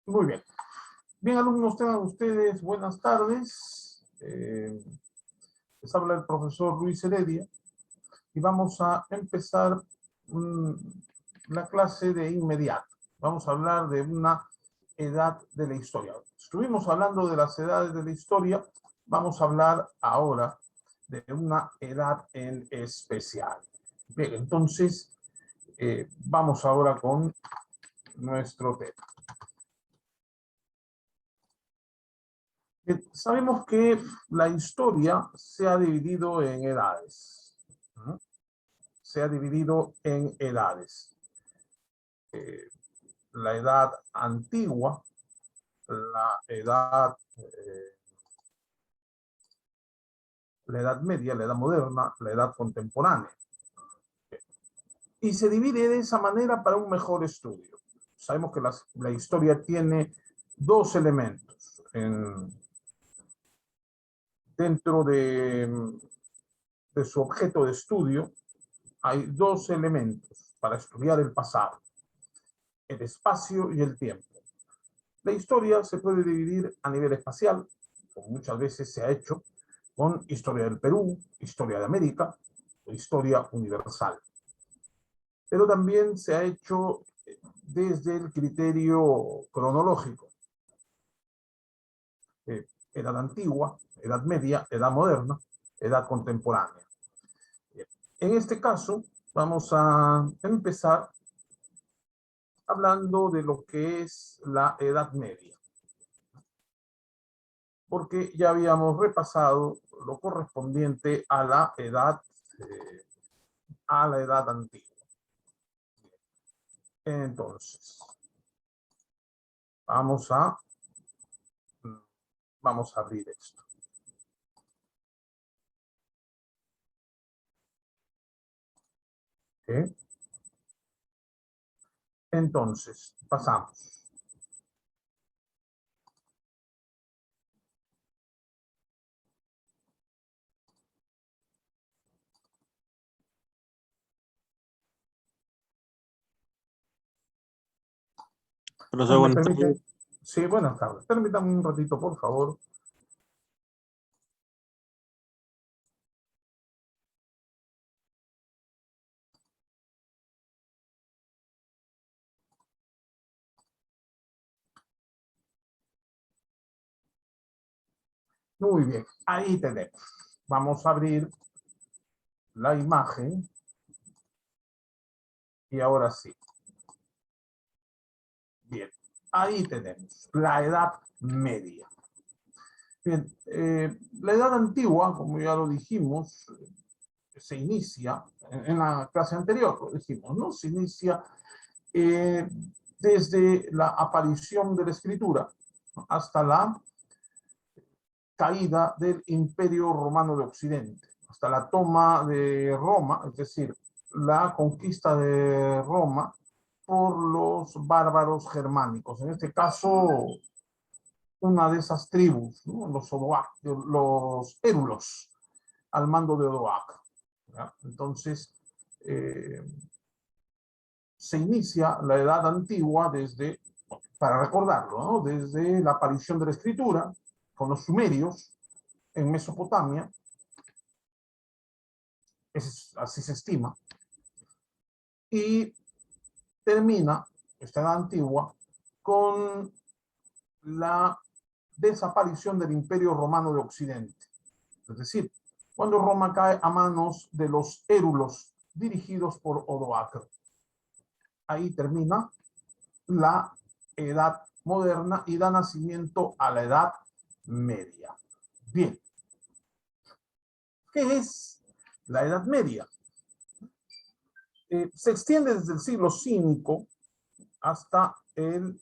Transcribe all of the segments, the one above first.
Muy bien. Bien, alumnos, tengan ustedes buenas tardes. Les habla el profesor Luis Heredia y vamos a empezar la clase de inmediato. Vamos a hablar de una edad de la historia. Estuvimos hablando de las edades de la historia, vamos a hablar ahora de una edad en especial. Bien, entonces vamos ahora con nuestro tema. Sabemos que la historia se ha dividido en edades. ¿No? Se ha dividido en edades. La edad antigua, la edad media, la edad moderna, la edad contemporánea. Y se divide de esa manera para un mejor estudio. Sabemos que la historia tiene dos elementos. Dentro de su objeto de estudio, hay dos elementos para estudiar el pasado: el espacio y el tiempo. La historia se puede dividir a nivel espacial, como muchas veces se ha hecho, con historia del Perú, historia de América o historia universal. Pero también se ha hecho desde el criterio cronológico. Edad antigua, edad media, edad moderna, edad contemporánea. En este caso, vamos a empezar hablando de lo que es la Edad Media, porque ya habíamos repasado lo correspondiente a la edad antigua. Entonces, vamos a abrir esto. ¿Okay? Entonces, pasamos. Profesor, ¿Me buenas tardes. permiten? Sí, buenas tardes. Permítanme un ratito, por favor. Muy bien, ahí tenemos. Vamos a abrir la imagen. Y ahora sí. Bien, ahí tenemos la Edad Media. Bien, la Edad Antigua, como ya lo dijimos, se inicia, en la clase anterior lo dijimos, ¿no? Se inicia desde la aparición de la escritura hasta la caída del Imperio Romano de Occidente, hasta la toma de Roma, es decir, la conquista de Roma por los bárbaros germánicos. En este caso, una de esas tribus, ¿no? Los érulos, al mando de Odoacer. Entonces, se inicia la Edad Antigua desde, para recordarlo, ¿no? Desde la aparición de la escritura con los sumerios en Mesopotamia, así se estima, y termina esta Edad Antigua con la desaparición del Imperio Romano de Occidente. Es decir, cuando Roma cae a manos de los érulos dirigidos por Odoacer. Ahí termina la Edad Moderna y da nacimiento a la Edad Media. Bien, ¿qué es la Edad Media? Se extiende desde el siglo V hasta el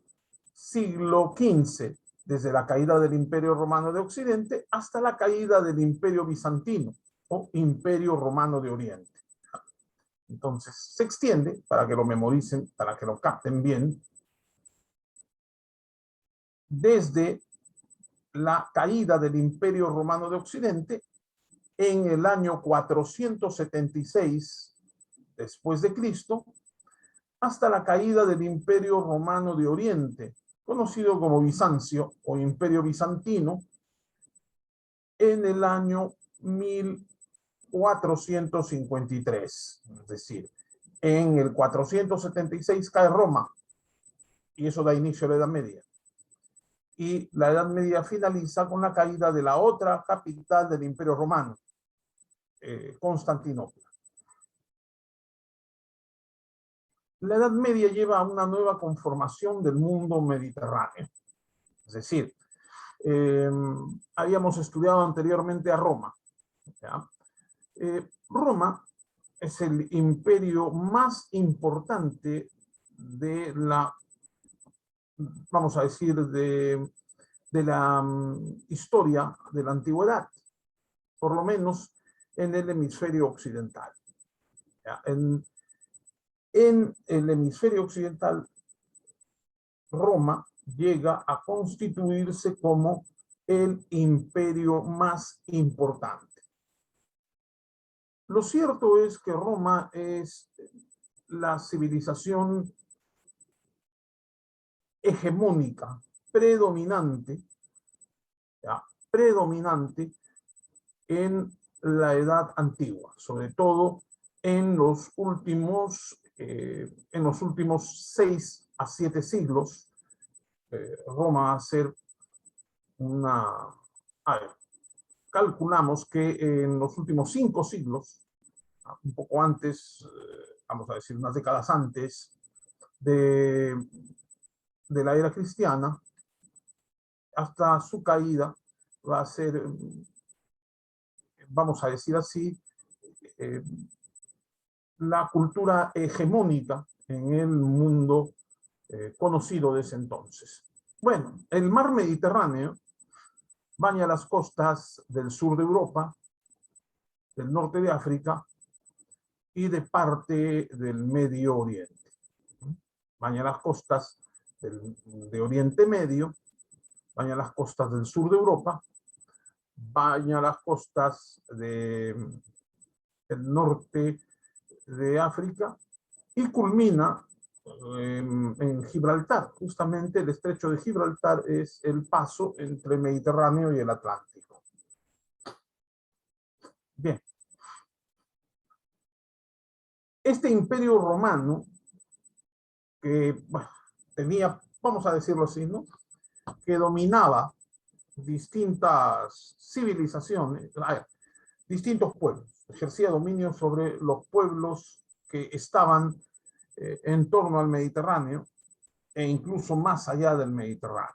siglo XV, desde la caída del Imperio Romano de Occidente hasta la caída del Imperio Bizantino o Imperio Romano de Oriente. Entonces, se extiende, para que lo memoricen, para que lo capten bien, desde la caída del Imperio Romano de Occidente en el año 476 después de Cristo, hasta la caída del Imperio Romano de Oriente conocido como Bizancio o Imperio Bizantino, en el año 1453. Es decir, en el 476 cae Roma, y eso da inicio a la Edad Media. Y la Edad Media finaliza con la caída de la otra capital del Imperio Romano, Constantinopla. La Edad Media lleva a una nueva conformación del mundo mediterráneo. Es decir, habíamos estudiado anteriormente a Roma. ¿Ya? Roma es el imperio más importante de la, vamos a decir, de la historia de la antigüedad, por lo menos en el hemisferio occidental. ¿Ya? En el hemisferio occidental, Roma llega a constituirse como el imperio más importante. Lo cierto es que Roma es la civilización hegemónica, predominante, ¿ya? Predominante en la Edad Antigua, sobre todo en los últimos 6 a 7 siglos. Roma va a ser una... A ver, calculamos que en los últimos 5 siglos, un poco antes, vamos a decir unas décadas antes de la era cristiana, hasta su caída, va a ser, vamos a decir así, la cultura hegemónica en el mundo conocido de ese entonces. Bueno, el mar Mediterráneo baña las costas del sur de Europa, del norte de África y de parte del Medio Oriente. Baña las costas de Oriente Medio, baña las costas del sur de Europa, baña las costas del norte de África y culmina en Gibraltar. Justamente el estrecho de Gibraltar es el paso entre el Mediterráneo y el Atlántico. Bien. Este imperio romano, que bueno, tenía, vamos a decirlo así, ¿no?, que dominaba distintas civilizaciones, distintos pueblos, ejercía dominio sobre los pueblos que estaban en torno al Mediterráneo e incluso más allá del Mediterráneo.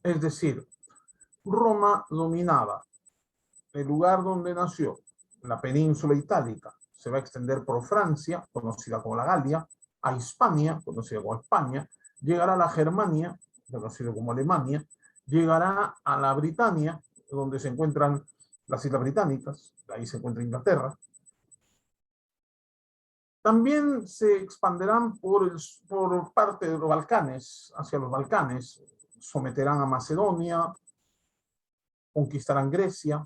Es decir, Roma dominaba el lugar donde nació, la península itálica, se va a extender por Francia, conocida como la Galia, a Hispania, conocida como España, llegará a la Germania, conocida como Alemania, llegará a la Britania, donde se encuentran las Islas Británicas, ahí se encuentra Inglaterra. También se expanderán por parte de los Balcanes, hacia los Balcanes, someterán a Macedonia, conquistarán Grecia,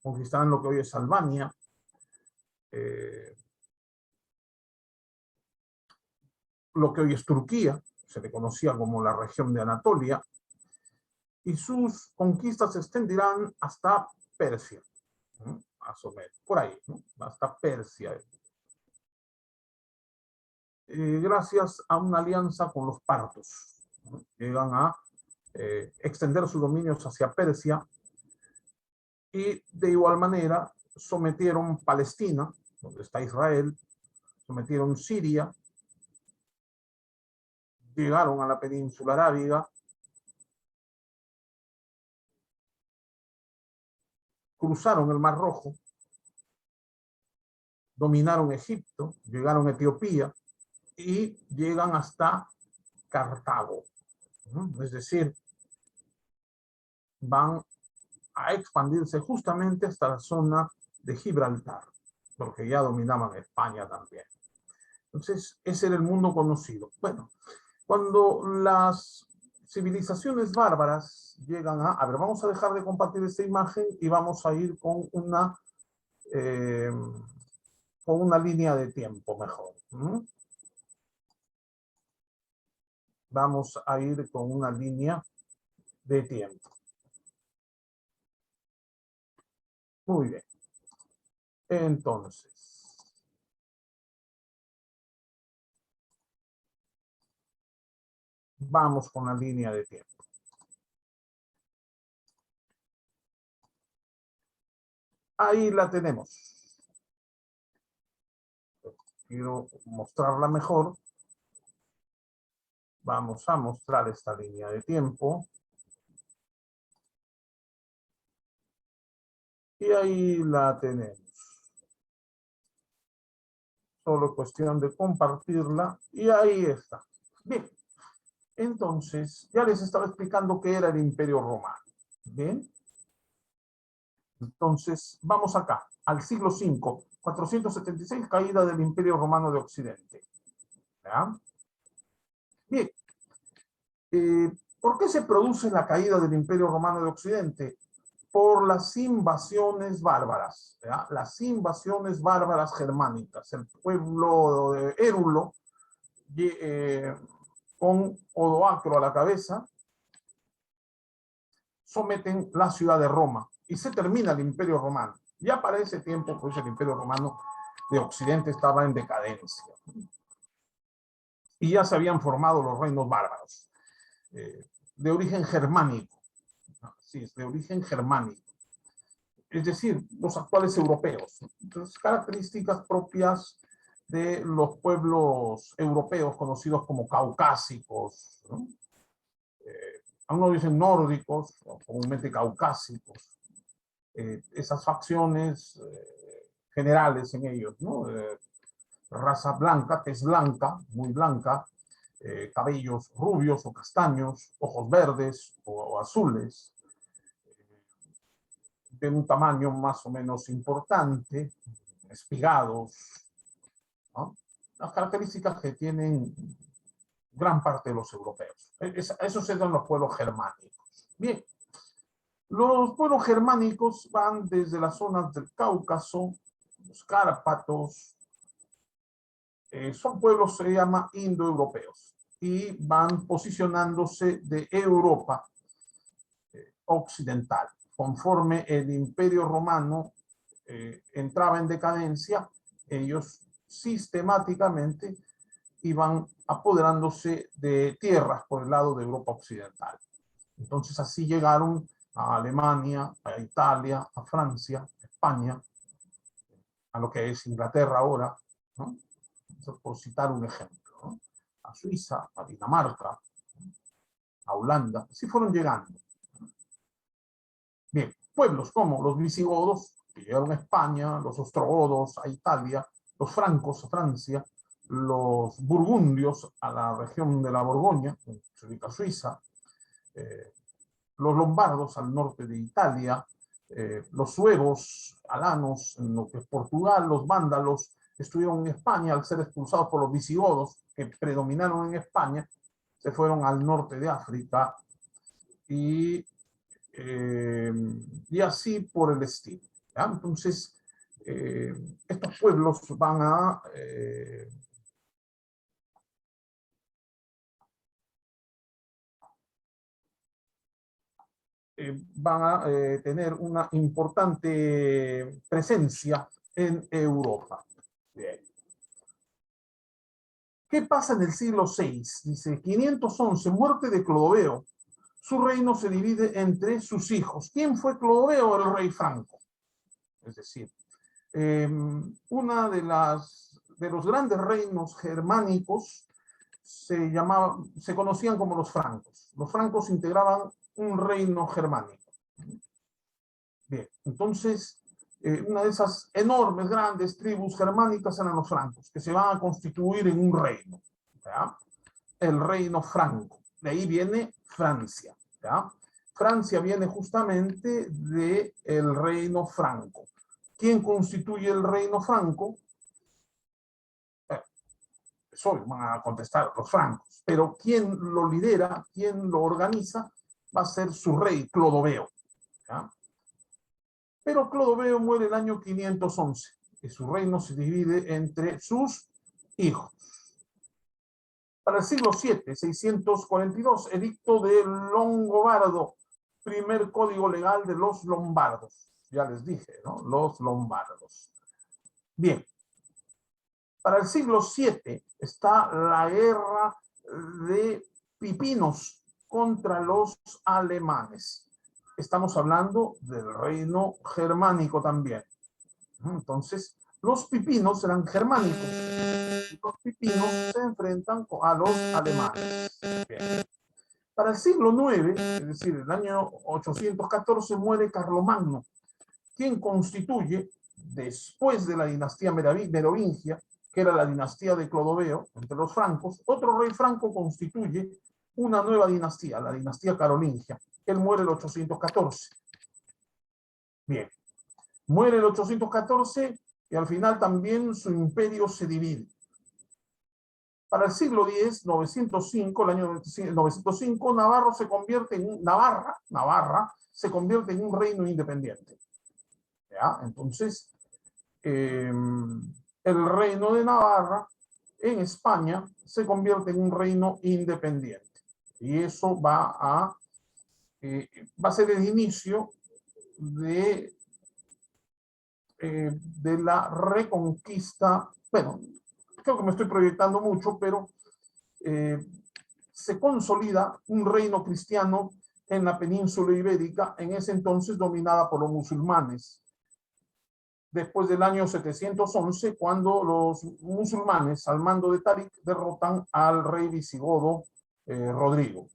conquistarán lo que hoy es Albania, lo que hoy es Turquía, se le conocía como la región de Anatolia, y sus conquistas se extenderán hasta Persia, ¿no?, más o menos, por ahí, ¿no?, hasta Persia. Gracias a una alianza con los partos, ¿no?, llegan a extender sus dominios hacia Persia y de igual manera sometieron Palestina, donde está Israel, sometieron Siria, llegaron a la península arábiga, cruzaron el Mar Rojo, dominaron Egipto, llegaron a Etiopía y llegan hasta Cartago, ¿no? Es decir, van a expandirse justamente hasta la zona de Gibraltar, porque ya dominaban España también. Entonces, ese era el mundo conocido. Bueno, cuando las civilizaciones bárbaras llegan a ver, vamos a dejar de compartir esta imagen y vamos a ir con una línea de tiempo mejor. Vamos a ir con una línea de tiempo. Muy bien. Entonces, vamos con la línea de tiempo. Ahí la tenemos. Quiero mostrarla mejor. Vamos a mostrar esta línea de tiempo. Y ahí la tenemos. Solo cuestión de compartirla. Y ahí está. Bien. Entonces, ya les estaba explicando qué era el Imperio Romano. Bien. Entonces, vamos acá, al siglo V, 476, caída del Imperio Romano de Occidente. ¿Ya? Bien. ¿Por qué se produce la caída del Imperio Romano de Occidente? Por las invasiones bárbaras, ¿ya? Las invasiones bárbaras germánicas. El pueblo de Érulo, con Odoacro a la cabeza, someten la ciudad de Roma y se termina el Imperio Romano. Ya para ese tiempo, pues el Imperio Romano de Occidente estaba en decadencia. Y ya se habían formado los reinos bárbaros, de origen germánico. Sí, es de origen germánico. Es decir, los actuales europeos. Entonces, características propias de los pueblos europeos conocidos como caucásicos, ¿no? Algunos dicen nórdicos, o comúnmente caucásicos. Esas facciones generales en ellos, ¿no? Raza blanca, tez blanca, muy blanca, cabellos rubios o castaños, ojos verdes o azules, de un tamaño más o menos importante, espigados, ¿no? Las características que tienen gran parte de los europeos. Esos eran los pueblos germánicos. Bien, los pueblos germánicos van desde las zonas del Cáucaso, los Cárpatos, son pueblos, se llama indoeuropeos, y van posicionándose de Europa occidental. Conforme el Imperio Romano entraba en decadencia, ellos sistemáticamente iban apoderándose de tierras por el lado de Europa occidental. Entonces así llegaron a Alemania, a Italia, a Francia, a España, a lo que es Inglaterra ahora, ¿no? Por citar un ejemplo, ¿no? A Suiza, a Dinamarca, a Holanda, así fueron llegando. Bien, pueblos como los visigodos, que llegaron a España, los ostrogodos a Italia, los francos a Francia, los burgundios a la región de la Borgoña, que se ubica Suiza, los lombardos al norte de Italia, los suevos, alanos en lo que es Portugal, los vándalos estuvieron en España al ser expulsados por los visigodos que predominaron en España, se fueron al norte de África y así por el estilo. ¿Ya? Entonces, estos pueblos van a tener una importante presencia en Europa. Bien. ¿Qué pasa en el siglo VI? Dice, 511, muerte de Clodoveo. Su reino se divide entre sus hijos. ¿Quién fue Clodoveo? El rey franco. Es decir, una de los grandes reinos germánicos se conocían como los francos. Los francos integraban un reino germánico. Bien, entonces, una de esas enormes, grandes tribus germánicas eran los francos, que se van a constituir en un reino, ¿ya? El reino franco. De ahí viene Francia, ¿ya? Francia viene justamente del reino franco. ¿Quién constituye el reino franco? Eso van a contestar los francos, pero ¿quién lo lidera, quién lo organiza? Va a ser su rey, Clodoveo, ¿ya? Pero Clodoveo muere el año 511 y su reino se divide entre sus hijos. Para el siglo VII, 642, edicto de Longobardo, primer código legal de los lombardos. Ya les dije, ¿no? Los lombardos. Bien. Para el siglo VII está la guerra de Pipinos contra los alemanes. Estamos hablando del reino germánico también. Entonces, los pipinos eran germánicos. Los pipinos se enfrentan a los alemanes. Bien. Para el siglo IX, es decir, el año 814, muere Carlomagno, quien constituye, después de la dinastía merovingia, que era la dinastía de Clodoveo, entre los francos, otro rey franco constituye una nueva dinastía, la dinastía carolingia. Él muere el 814. Bien, muere el 814 y al final también su imperio se divide. Para el siglo X, 905, el año 905, Navarra se convierte en un reino independiente. ¿Ya? Entonces, el reino de Navarra en España se convierte en un reino independiente. Y eso va a ser el inicio de la reconquista. Bueno, creo que me estoy proyectando mucho, pero se consolida un reino cristiano en la península ibérica, en ese entonces dominada por los musulmanes. Después del año 711, cuando los musulmanes, al mando de Tarik, derrotan al rey visigodo Rodrigo.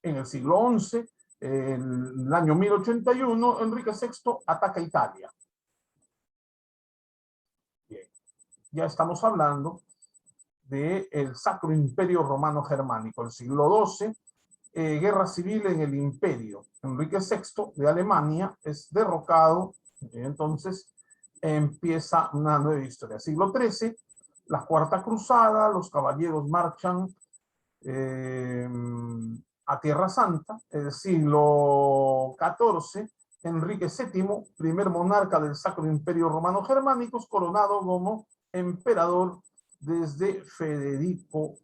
En el siglo XI, en el año 1081, Enrique VI ataca Italia. Bien. Ya estamos hablando del Sacro Imperio Romano Germánico. El siglo XII, guerra civil en el imperio. Enrique VI de Alemania es derrocado, entonces empieza una nueva historia. Siglo XIII, la Cuarta Cruzada, los caballeros marchan a Tierra Santa. El siglo XIV, Enrique VII, primer monarca del Sacro Imperio Romano Germánico, coronado como emperador desde Federico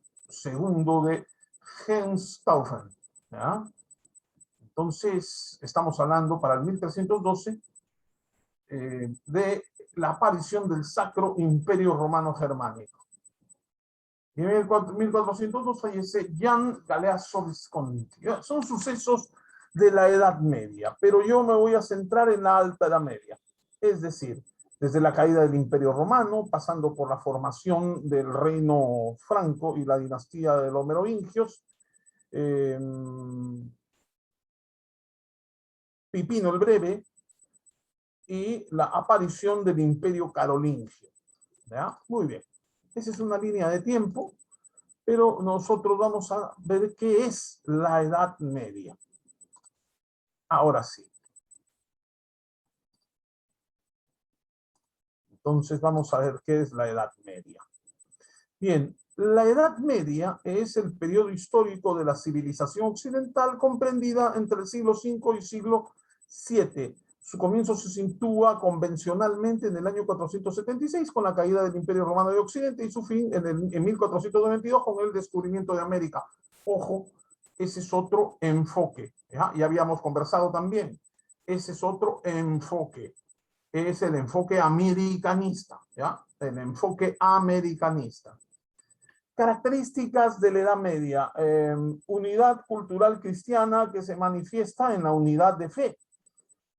II de Hohenstaufen. ¿Ya? Entonces, estamos hablando para el 1312 de la aparición del Sacro Imperio Romano Germánico. Y en 1402 fallece Gian Galeazzo Visconti. Son sucesos de la Edad Media, pero yo me voy a centrar en la Alta Edad Media. Es decir, desde la caída del Imperio Romano, pasando por la formación del Reino Franco y la dinastía de los merovingios, Pipino el Breve y la aparición del Imperio Carolingio. ¿Ya? Muy bien. Esa es una línea de tiempo, pero nosotros vamos a ver qué es la Edad Media. Ahora sí. Entonces vamos a ver qué es la Edad Media. Bien, la Edad Media es el periodo histórico de la civilización occidental comprendida entre el siglo V y siglo VII. Su comienzo se sitúa convencionalmente en el año 476 con la caída del Imperio Romano de Occidente y su fin en 1492 con el descubrimiento de América. Ojo, ese es otro enfoque. Ya habíamos conversado también. Ese es otro enfoque. Es el enfoque americanista. ¿Ya? El enfoque americanista. Características de la Edad Media. Unidad cultural cristiana que se manifiesta en la unidad de fe.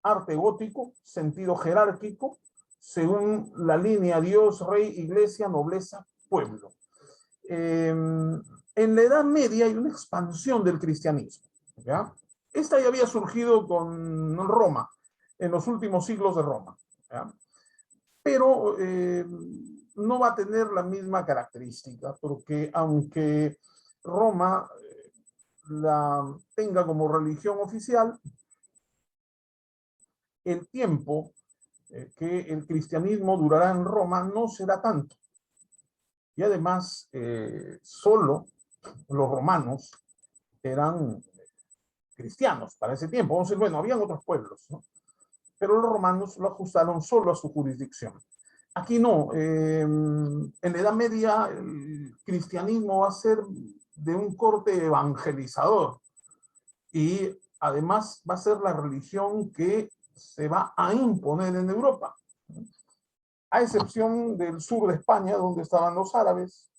Arte gótico, sentido jerárquico, según la línea Dios, rey, iglesia, nobleza, pueblo. En la Edad Media hay una expansión del cristianismo. ¿Ya? Esta ya había surgido con Roma, en los últimos siglos de Roma. ¿Ya? Pero no va a tener la misma característica, porque aunque Roma la tenga como religión oficial, el tiempo que el cristianismo durará en Roma no será tanto. Y además, solo los romanos eran cristianos para ese tiempo. Vamos a decir, bueno, habían otros pueblos, ¿no? Pero los romanos lo ajustaron solo a su jurisdicción. Aquí no. En la Edad Media el cristianismo va a ser de un corte evangelizador y además va a ser la religión que se va a imponer en Europa, a excepción del sur de España, donde estaban los árabes,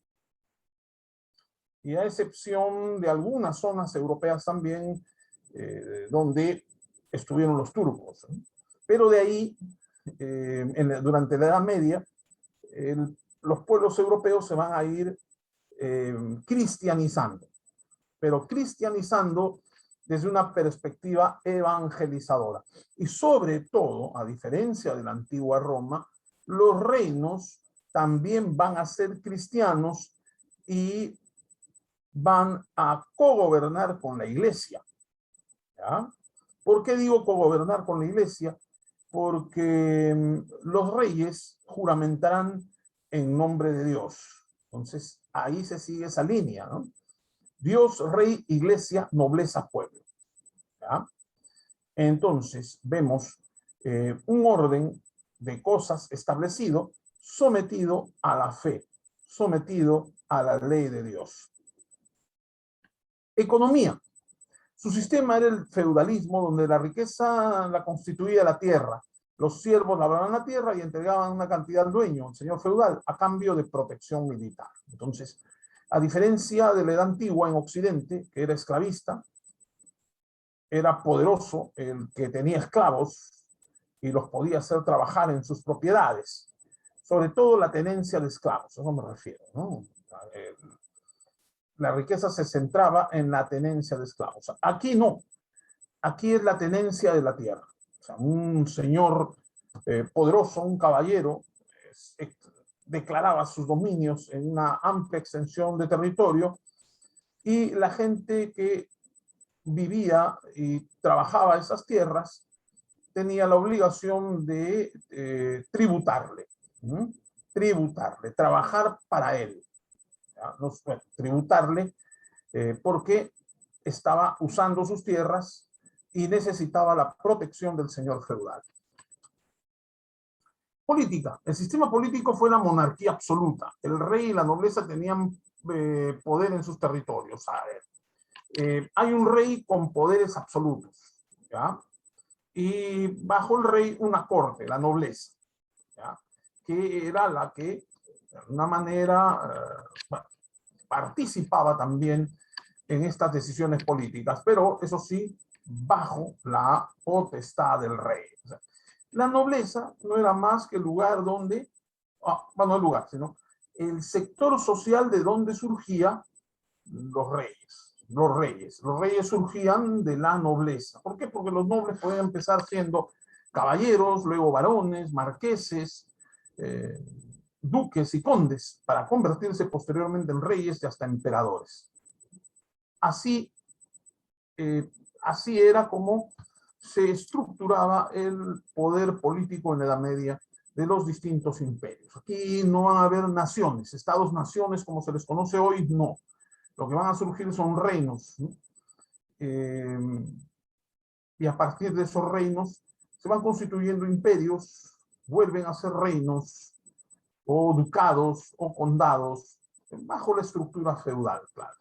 y a excepción de algunas zonas europeas también, donde estuvieron los turcos. Pero de ahí, durante la Edad Media, los pueblos europeos se van a ir cristianizando, pero cristianizando desde una perspectiva evangelizadora. Y sobre todo, a diferencia de la antigua Roma, los reinos también van a ser cristianos y van a cogobernar con la iglesia. ¿Ya? ¿Por qué digo cogobernar con la iglesia? Porque los reyes juramentarán en nombre de Dios. Entonces, ahí se sigue esa línea, ¿no? Dios, rey, iglesia, nobleza, pueblo. ¿Ya? Entonces, vemos un orden de cosas establecido, sometido a la fe, sometido a la ley de Dios. Economía. Su sistema era el feudalismo, donde la riqueza la constituía la tierra. Los siervos labraban la tierra y entregaban una cantidad al dueño, el señor feudal, a cambio de protección militar. Entonces, a diferencia de la edad antigua en Occidente, que era esclavista, era poderoso el que tenía esclavos y los podía hacer trabajar en sus propiedades. Sobre todo la tenencia de esclavos, a eso me refiero, ¿no? La riqueza se centraba en la tenencia de esclavos. Aquí no. Aquí es la tenencia de la tierra. O sea, un señor poderoso, un caballero, declaraba sus dominios en una amplia extensión de territorio y la gente que vivía y trabajaba esas tierras tenía la obligación de tributarle, tributarle, trabajar para él. No, bueno, tributarle porque estaba usando sus tierras y necesitaba la protección del señor feudal. Política. El sistema político fue la monarquía absoluta. El rey y la nobleza tenían poder en sus territorios. A ver, hay un rey con poderes absolutos, ¿ya? Y bajo el rey una corte, la nobleza, ¿ya? Que era la que de alguna manera bueno, participaba también en estas decisiones políticas, pero eso sí, bajo la potestad del rey. O sea, la nobleza no era más que el lugar donde, bueno, el lugar, sino el sector social de donde surgían los reyes. Los reyes surgían de la nobleza. ¿Por qué? Porque los nobles podían empezar siendo caballeros, luego varones, marqueses, duques y condes, para convertirse posteriormente en reyes y hasta emperadores. Así, así era como se estructuraba el poder político en la Edad Media de los distintos imperios. Aquí no van a haber naciones, estados-naciones como se les conoce hoy, no. Lo que van a surgir son reinos, ¿no? Y a partir de esos reinos se van constituyendo imperios, vuelven a ser reinos, o ducados, o condados, bajo la estructura feudal, claro.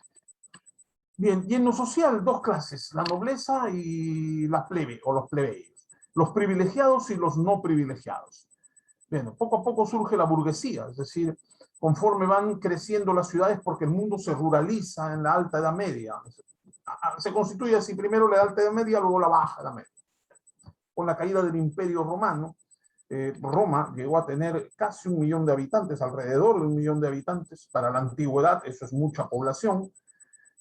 Bien, y en lo social, dos clases, la nobleza y la plebe, o los plebeyos, los privilegiados y los no privilegiados. Bien, poco a poco surge la burguesía, es decir, conforme van creciendo las ciudades, porque el mundo se ruraliza en la Alta Edad Media. Se constituye así primero la Alta Edad Media, luego la Baja Edad Media. Con la caída del Imperio Romano, Roma llegó a tener casi 1 millón de habitantes, alrededor de 1 millón de habitantes. Para la antigüedad eso es mucha población.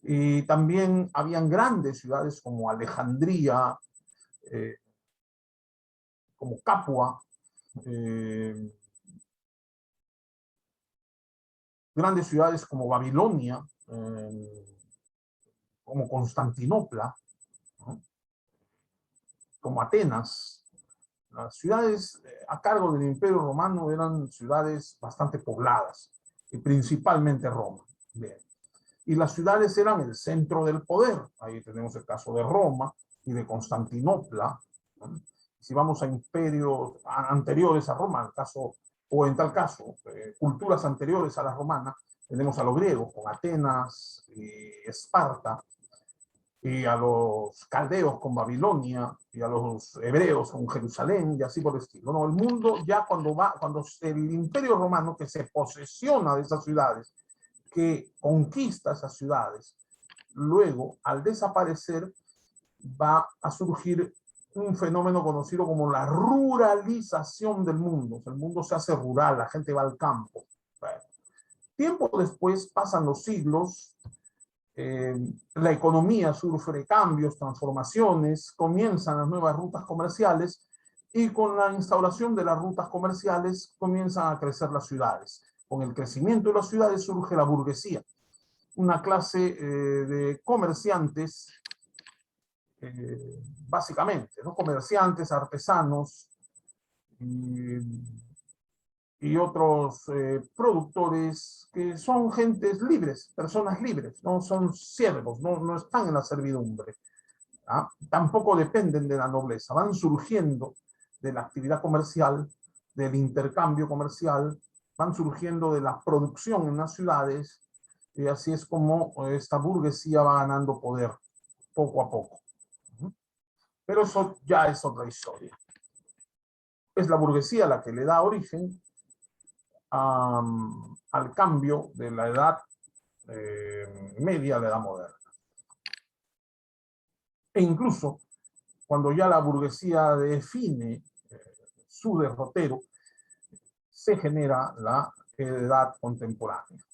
Y también habían grandes ciudades como Alejandría, como Capua, grandes ciudades como Babilonia, como Constantinopla, ¿no? Como Atenas. Las ciudades a cargo del Imperio Romano eran ciudades bastante pobladas, y principalmente Roma. Bien. Y las ciudades eran el centro del poder. Ahí tenemos el caso de Roma y de Constantinopla, ¿no? Si vamos a imperios anteriores a Roma, el caso o en tal caso, culturas anteriores a la romana, tenemos a los griegos con Atenas y Esparta, y a los caldeos con Babilonia, y a los hebreos con Jerusalén, y así por el estilo. No, el mundo ya cuando el imperio romano que se posesiona de esas ciudades, que conquista esas ciudades, luego, al desaparecer, va a surgir un fenómeno conocido como la ruralización del mundo. O sea, el mundo se hace rural, la gente va al campo. Bueno, tiempo después pasan los siglos, la economía sufre cambios, transformaciones, comienzan las nuevas rutas comerciales y con la instauración de las rutas comerciales comienzan a crecer las ciudades. Con el crecimiento de las ciudades surge la burguesía, una clase de comerciantes, básicamente, ¿no? Comerciantes, artesanos y otros productores que son gentes libres, personas libres, no son siervos, no están en la servidumbre. ¿Ah? Tampoco dependen de la nobleza, van surgiendo de la actividad comercial, del intercambio comercial, van surgiendo de la producción en las ciudades, y así es como esta burguesía va ganando poder poco a poco. Pero eso ya es otra historia. Es la burguesía la que le da origen al cambio de la edad media a la edad moderna. E incluso cuando ya la burguesía define su derrotero, se genera la edad contemporánea.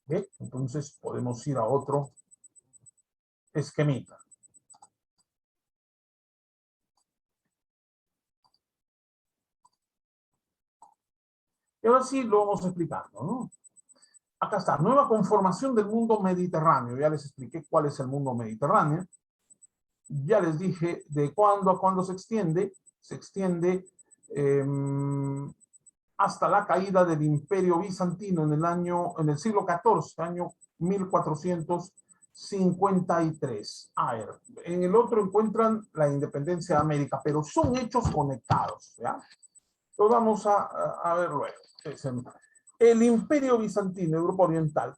¿Bien? Entonces podemos ir a otro esquemita. Y ahora sí lo vamos explicando, ¿no? Acá está, nueva conformación del mundo mediterráneo. Ya les expliqué cuál es el mundo mediterráneo. Ya les dije de cuándo a cuándo se extiende. Se extiende hasta la caída del Imperio Bizantino en el siglo XIV, año 1453. A ver, en el otro encuentran la independencia de América, pero son hechos conectados, ¿ya? Lo vamos a ver luego. El Imperio Bizantino, Europa Oriental.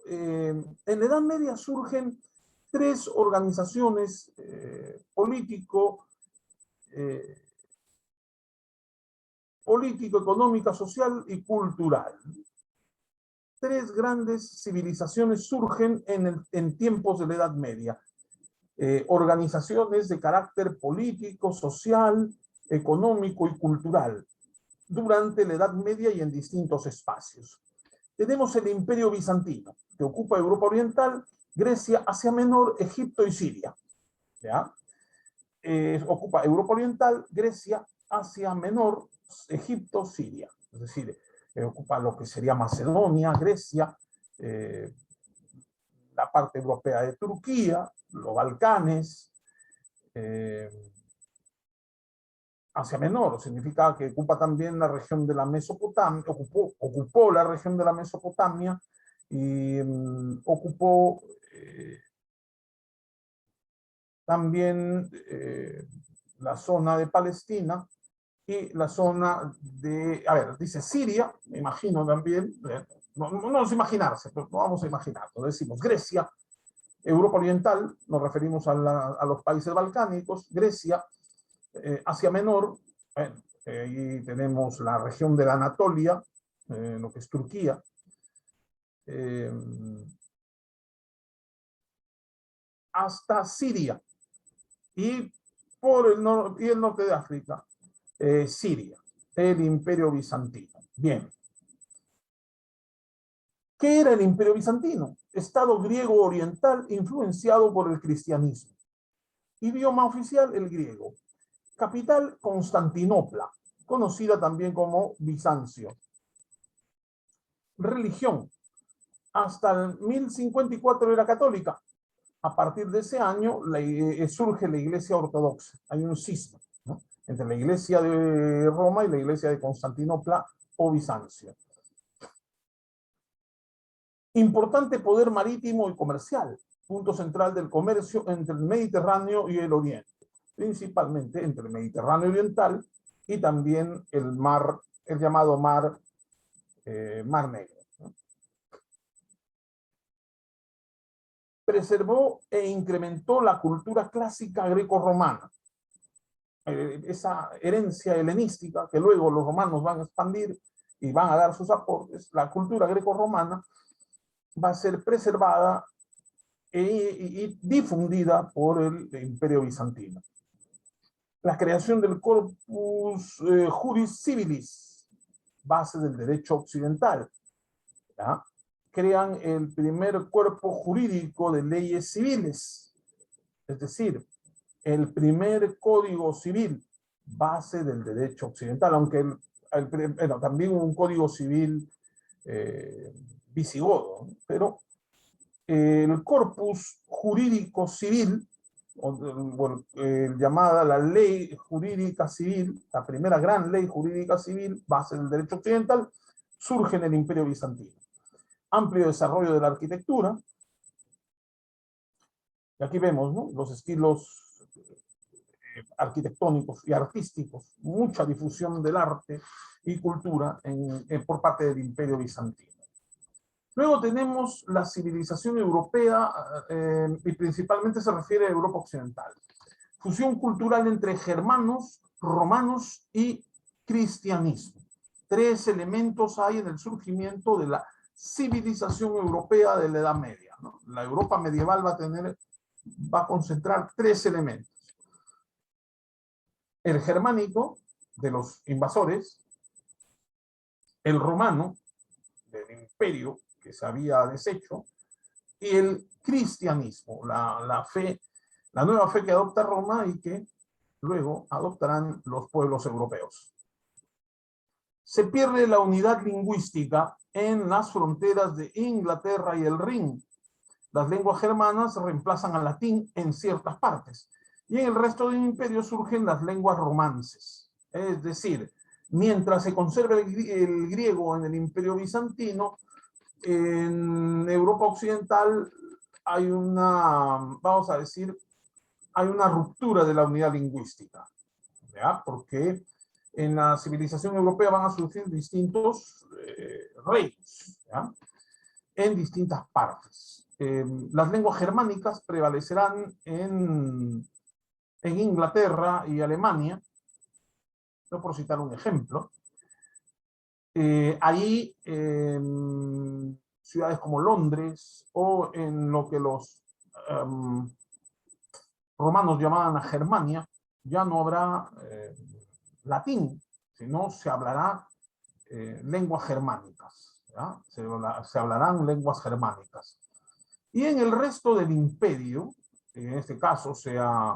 En la Edad Media surgen tres organizaciones político, económica, social y cultural. Tres grandes civilizaciones surgen en tiempos de la Edad Media. Organizaciones de carácter político, social, económico y cultural durante la Edad Media y en distintos espacios. Tenemos el Imperio Bizantino, que ocupa Europa Oriental, Grecia, Asia Menor, Egipto y Siria. ¿Ya? Ocupa Europa Oriental, Grecia, Asia Menor, Egipto, Siria. Es decir, ocupa lo que sería Macedonia, Grecia, la parte europea de Turquía, los Balcanes, Asia Menor, significa que ocupa también la región de la Mesopotamia, ocupó la región de la Mesopotamia y ocupó también la zona de Palestina y la zona de, a ver, dice Siria, me imagino también, no vamos a imaginarse, pero no vamos a imaginarlo, decimos Grecia, Europa Oriental, nos referimos a los países balcánicos, Grecia, Asia Menor, bueno, ahí tenemos la región de la Anatolia, lo que es Turquía, hasta Siria, y por el norte de África, Siria, el Imperio Bizantino. Bien. ¿Qué era el Imperio Bizantino? Estado griego oriental influenciado por el cristianismo. Idioma oficial, el griego. Capital, Constantinopla, conocida también como Bizancio. Religión, hasta el 1054 era católica. A partir de ese año surge la Iglesia Ortodoxa. Hay un cisma, ¿no?, entre la Iglesia de Roma y la Iglesia de Constantinopla o Bizancio. Importante poder marítimo y comercial. punto central del comercio entre el Mediterráneo y el Oriente, principalmente entre el Mediterráneo oriental y también el llamado Mar Negro. Preservó e incrementó la cultura clásica greco-romana, esa herencia helenística que luego los romanos van a expandir y van a dar sus aportes. La cultura greco-romana va a ser preservada y difundida por el Imperio Bizantino. La creación del Corpus Juris Civilis, base del derecho occidental, ¿ya? Crean el primer cuerpo jurídico de leyes civiles, es decir, el primer código civil, base del derecho occidental, aunque bueno, también hubo un código civil visigodo, ¿no? Pero el corpus jurídico civil, llamada la ley jurídica civil, la primera gran ley jurídica civil, base del derecho occidental, surge en el Imperio Bizantino. Amplio desarrollo de la arquitectura. Y aquí vemos, ¿no?, los estilos arquitectónicos y artísticos, mucha difusión del arte y cultura por parte del Imperio Bizantino. Luego tenemos la civilización europea, y principalmente se refiere a Europa Occidental. Fusión cultural entre germanos, romanos y cristianismo. Tres elementos hay en el surgimiento de la civilización europea de la Edad Media, ¿no? La Europa medieval va a concentrar tres elementos. El germánico, de los invasores, el romano, del imperio que se había deshecho, y el cristianismo, la nueva fe que adopta Roma y que luego adoptarán los pueblos europeos. Se pierde la unidad lingüística en las fronteras de Inglaterra y el Rin. Las lenguas germanas reemplazan al latín en ciertas partes, y en el resto del imperio surgen las lenguas romances. Es decir, mientras se conserva el griego en el Imperio Bizantino, en Europa Occidental hay vamos a decir, hay una ruptura de la unidad lingüística, ¿ya? Porque en la civilización europea van a surgir distintos reinos, ¿ya?, en distintas partes. Las lenguas germánicas prevalecerán en Inglaterra y Alemania, no por citar un ejemplo. Ahí, ciudades como Londres, o en lo que los romanos llamaban a Germania, ya no habrá latín, sino se hablará lenguas germánicas, ¿ya? Se hablarán lenguas germánicas. Y en el resto del imperio, en este caso sea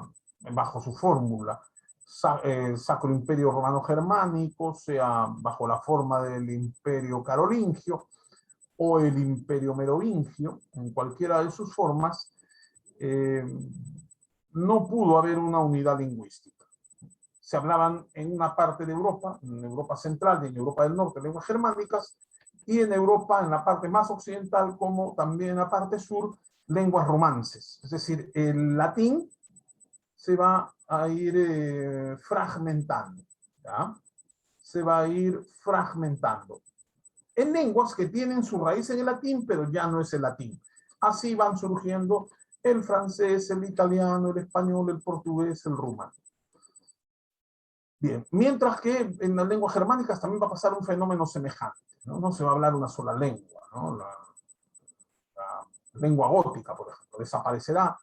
bajo su fórmula Sacro Imperio Romano Germánico, sea bajo la forma del Imperio Carolingio o el Imperio Merovingio, en cualquiera de sus formas, no pudo haber una unidad lingüística. Se hablaban en una parte de Europa, en Europa Central y en Europa del Norte, lenguas germánicas, y en Europa, en la parte más occidental, como también en la parte sur, lenguas romances. Es decir, el latín se va a ir fragmentando, ¿ya? Se va a ir fragmentando en lenguas que tienen su raíz en el latín, pero ya no es el latín. Así van surgiendo el francés, el italiano, el español, el portugués, el rumano. Bien, mientras que en las lenguas germánicas también va a pasar un fenómeno semejante, ¿no? No se va a hablar una sola lengua, ¿no? La lengua gótica, por ejemplo, desaparecerá,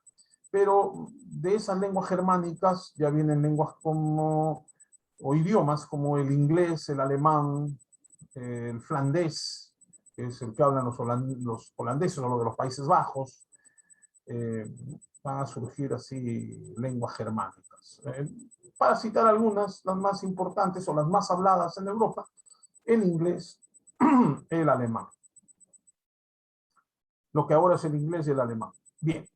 pero de esas lenguas germánicas ya vienen lenguas o idiomas como el inglés, el alemán, el flandés, que es el que hablan los holandeses o los de los Países Bajos. Van a surgir así lenguas germánicas. Para citar algunas, las más importantes o las más habladas en Europa, el inglés, el alemán. Lo que ahora es el inglés y el alemán. Bien.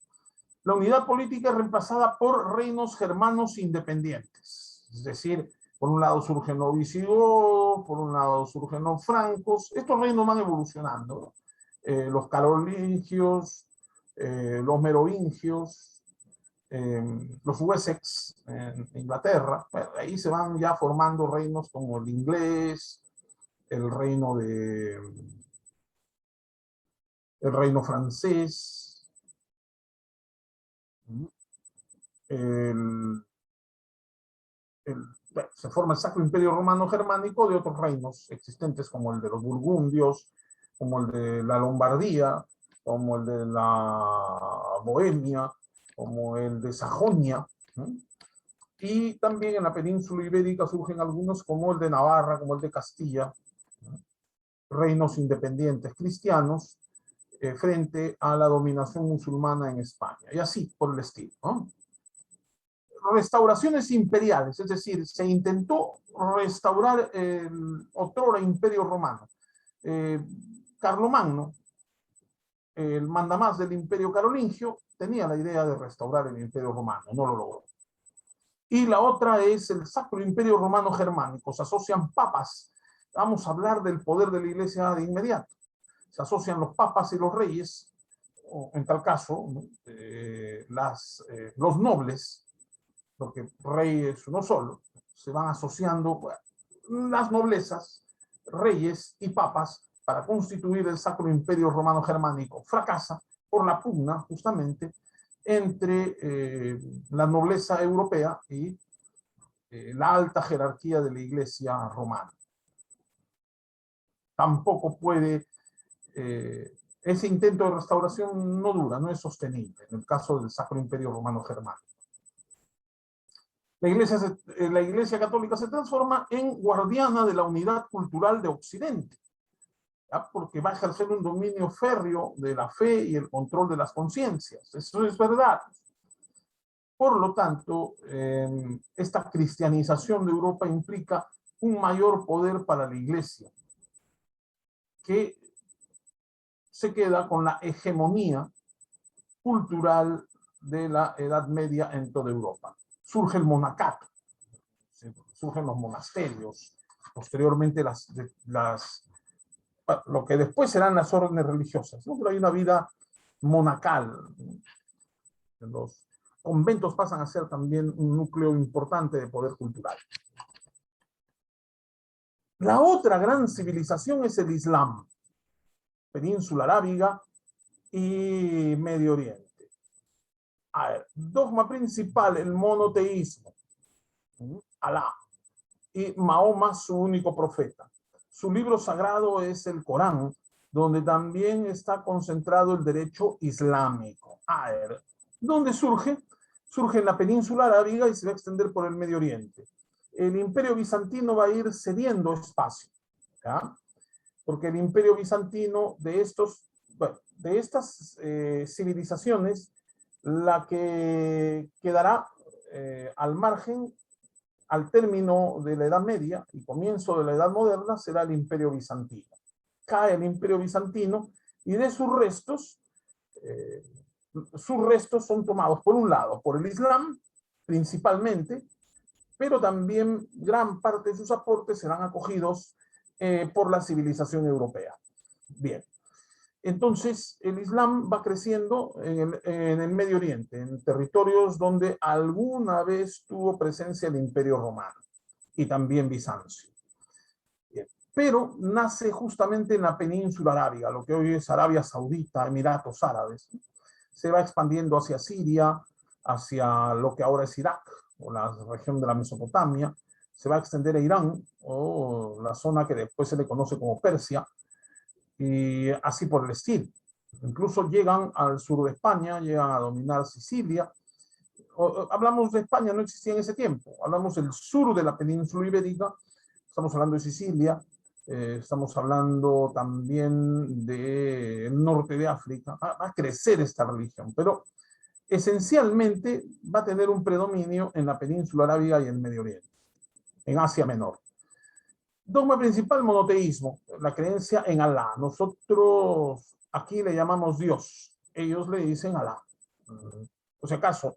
La unidad política es reemplazada por reinos germanos independientes. Es decir, por un lado surgen los visigodos, por un lado surgen los francos. Estos reinos van evolucionando, ¿no? Los carolingios, los merovingios, los Wessex en Inglaterra. Bueno, ahí se van ya formando reinos como el inglés, el reino francés, el, bueno, se forma el Sacro Imperio Romano Germánico de otros reinos existentes como el de los burgundios, como el de la Lombardía, como el de la Bohemia, como el de Sajonia, ¿no? Y también en la península ibérica surgen algunos como el de Navarra, como el de Castilla, ¿no? Reinos independientes cristianos frente a la dominación musulmana en España, y así por el estilo, ¿no? Restauraciones imperiales, es decir, se intentó restaurar el otrora imperio romano. Carlomagno, el mandamás del imperio carolingio, tenía la idea de restaurar el imperio romano, no lo logró. Y la otra es el Sacro Imperio Romano Germánico, se asocian papas. Vamos a hablar del poder de la iglesia de inmediato. Se asocian los papas y los reyes, o en tal caso, ¿no? Los nobles, porque rey es uno solo, se van asociando, bueno, las noblezas, reyes y papas para constituir el Sacro Imperio Romano Germánico. Fracasa por la pugna, justamente, entre la nobleza europea y la alta jerarquía de la Iglesia romana. Tampoco puede, ese intento de restauración no dura, no es sostenible, en el caso del Sacro Imperio Romano Germánico. La Iglesia Católica se transforma en guardiana de la unidad cultural de Occidente, ¿ya? Porque va a ejercer un dominio férreo de la fe y el control de las conciencias. Eso es verdad. Por lo tanto, esta cristianización de Europa implica un mayor poder para la Iglesia, que se queda con la hegemonía cultural de la Edad Media en toda Europa. Surge el monacato, surgen los monasterios, posteriormente lo que después serán las órdenes religiosas, ¿no? Pero hay una vida monacal. Los conventos pasan a ser también un núcleo importante de poder cultural. La otra gran civilización es el Islam, península arábiga y Medio Oriente. A ver, dogma principal, el monoteísmo. Alá. Y Mahoma, su único profeta. Su libro sagrado es el Corán, donde también está concentrado el derecho islámico. A ver, ¿dónde surge? Surge en la península arábiga y se va a extender por el Medio Oriente. El imperio bizantino va a ir cediendo espacio, ¿ya? Porque el imperio bizantino de estas civilizaciones, la que quedará al margen al término de la Edad Media y comienzo de la Edad Moderna será el Imperio Bizantino. Cae el Imperio Bizantino y de sus restos son tomados por un lado por el Islam, principalmente, pero también gran parte de sus aportes serán acogidos por la civilización europea. Bien. Entonces, el Islam va creciendo en el Medio Oriente, en territorios donde alguna vez tuvo presencia el Imperio Romano y también Bizancio. Bien. Pero nace justamente en la península arábiga, lo que hoy es Arabia Saudita, Emiratos Árabes. Se va expandiendo hacia Siria, hacia lo que ahora es Irak, o la región de la Mesopotamia. Se va a extender a Irán, o la zona que después se le conoce como Persia, y así por el estilo. Incluso llegan al sur de España, llegan a dominar Sicilia. Hablamos de España, no existía en ese tiempo. Hablamos del sur de la península ibérica, estamos hablando de Sicilia, estamos hablando también del norte de África. Va a crecer esta religión, pero esencialmente va a tener un predominio en la península arábiga y en Medio Oriente, en Asia Menor. Dogma principal, monoteísmo, la creencia en Alá. Nosotros aquí le llamamos Dios, ellos le dicen Alá. Por si acaso,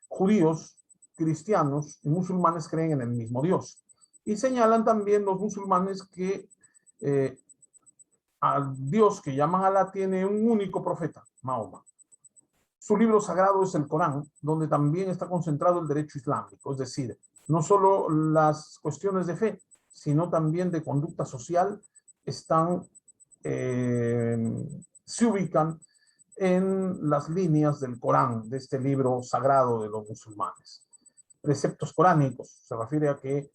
judíos, cristianos y musulmanes creen en el mismo Dios. Y señalan también los musulmanes que al Dios que llaman Alá tiene un único profeta, Mahoma. Su libro sagrado es el Corán, donde también está concentrado el derecho islámico, es decir, no solo las cuestiones de fe, sino también de conducta social, están, se ubican en las líneas del Corán, de este libro sagrado de los musulmanes. Preceptos coránicos, se refiere a que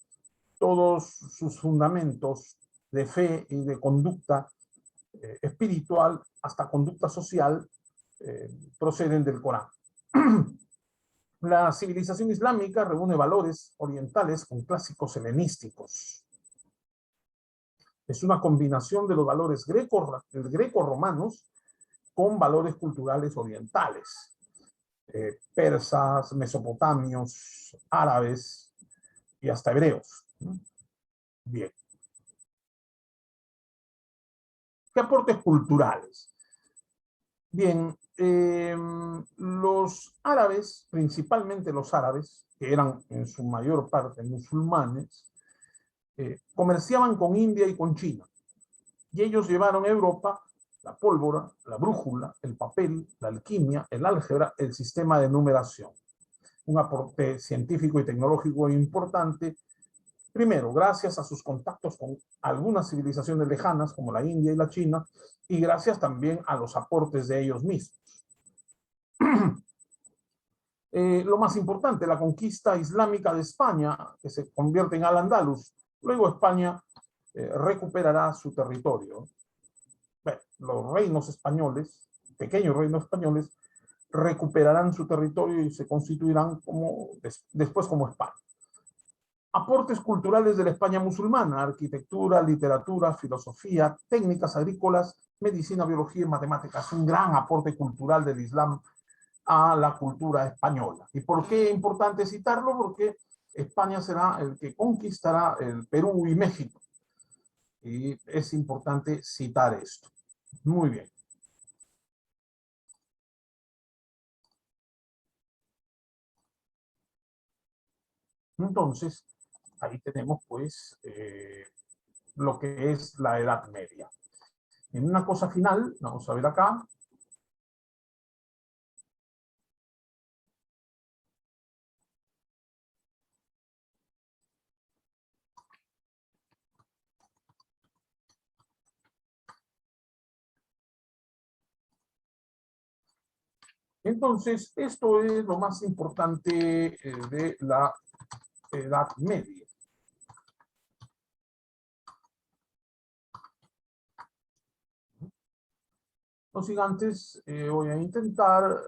todos sus fundamentos de fe y de conducta espiritual hasta conducta social proceden del Corán. La civilización islámica reúne valores orientales con clásicos helenísticos. Es una combinación de los valores greco-romanos con valores culturales orientales. Persas, mesopotamios, árabes y hasta hebreos. Bien. ¿Qué aportes culturales? Bien, los árabes, principalmente los árabes, que eran en su mayor parte musulmanes, comerciaban con India y con China. Y ellos llevaron a Europa la pólvora, la brújula, el papel, la alquimia, el álgebra, el sistema de numeración. Un aporte científico y tecnológico importante, primero, gracias a sus contactos con algunas civilizaciones lejanas, como la India y la China, y gracias también a los aportes de ellos mismos. Lo más importante, la conquista islámica de España, que se convierte en Al-Ándalus. Luego España recuperará su territorio. Bueno, los reinos españoles, pequeños reinos españoles, recuperarán su territorio y se constituirán después como España. Aportes culturales de la España musulmana: arquitectura, literatura, filosofía, técnicas agrícolas, medicina, biología y matemáticas. Un gran aporte cultural del Islam a la cultura española. ¿Y por qué es importante citarlo? Porque España será el que conquistará el Perú y México. Y es importante citar esto. Muy bien. Entonces, ahí tenemos pues lo que es la Edad Media. En una cosa final, vamos a ver acá. Entonces, esto es lo más importante de la Edad Media. No sin antes, voy a intentar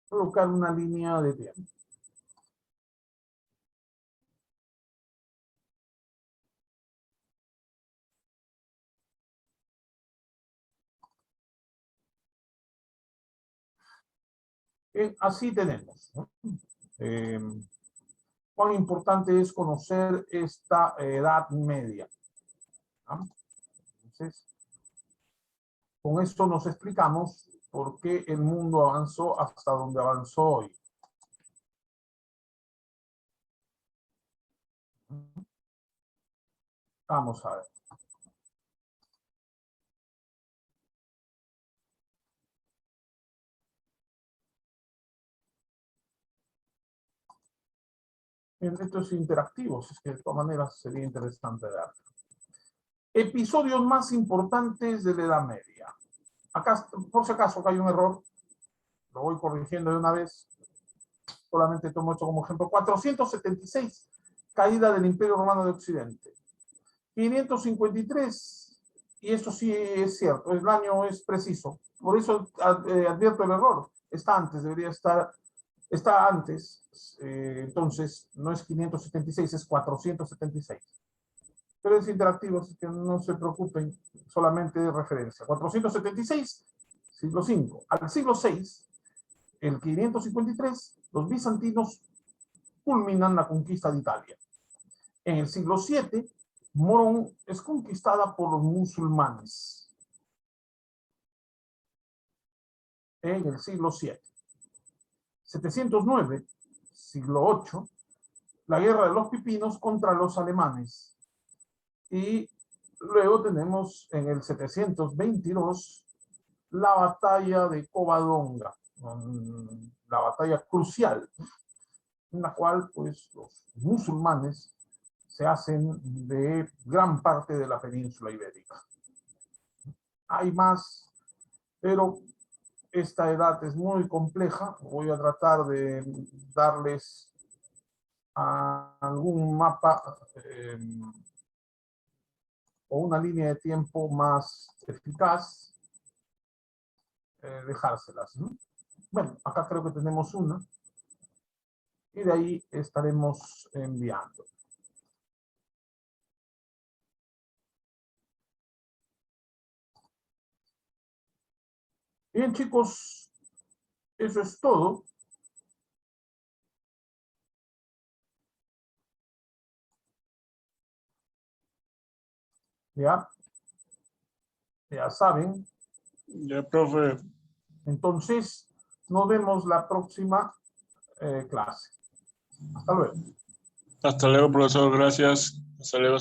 colocar una línea de tiempo. Así tenemos, ¿no? Cuán importante es conocer esta Edad Media, ¿no? Entonces, con esto nos explicamos por qué el mundo avanzó hasta donde avanzó hoy. Vamos a ver. Estos interactivos, es que de todas maneras sería interesante ver. Episodios más importantes de la Edad Media. Acá, por si acaso, acá hay un error, lo voy corrigiendo de una vez. Solamente tomo esto como ejemplo. 476, caída del Imperio Romano de Occidente. 553, y esto sí es cierto, el año es preciso. Por eso advierto el error. Está antes, debería estar, está antes. Entonces, no es 576, es 476. Pero es interactivo, así que no se preocupen, solamente de referencia. 476, siglo V. Al siglo VI, el 553, los bizantinos culminan la conquista de Italia. En el siglo VII, Morón es conquistada por los musulmanes. En el siglo VII. 709, siglo VIII, la guerra de los pipinos contra los alemanes. Y luego tenemos en el 722 la batalla de Covadonga, la batalla crucial, en la cual pues los musulmanes se hacen de gran parte de la península ibérica. Hay más, pero esta edad es muy compleja. Voy a tratar de darles algún mapa o una línea de tiempo más eficaz, dejárselas, ¿no? Bueno, acá creo que tenemos una, y de ahí estaremos enviando. Bien, chicos, eso es todo. Ya saben. Ya, profe. Entonces, nos vemos la próxima clase. Hasta luego. Hasta luego, profesor. Gracias. Hasta luego.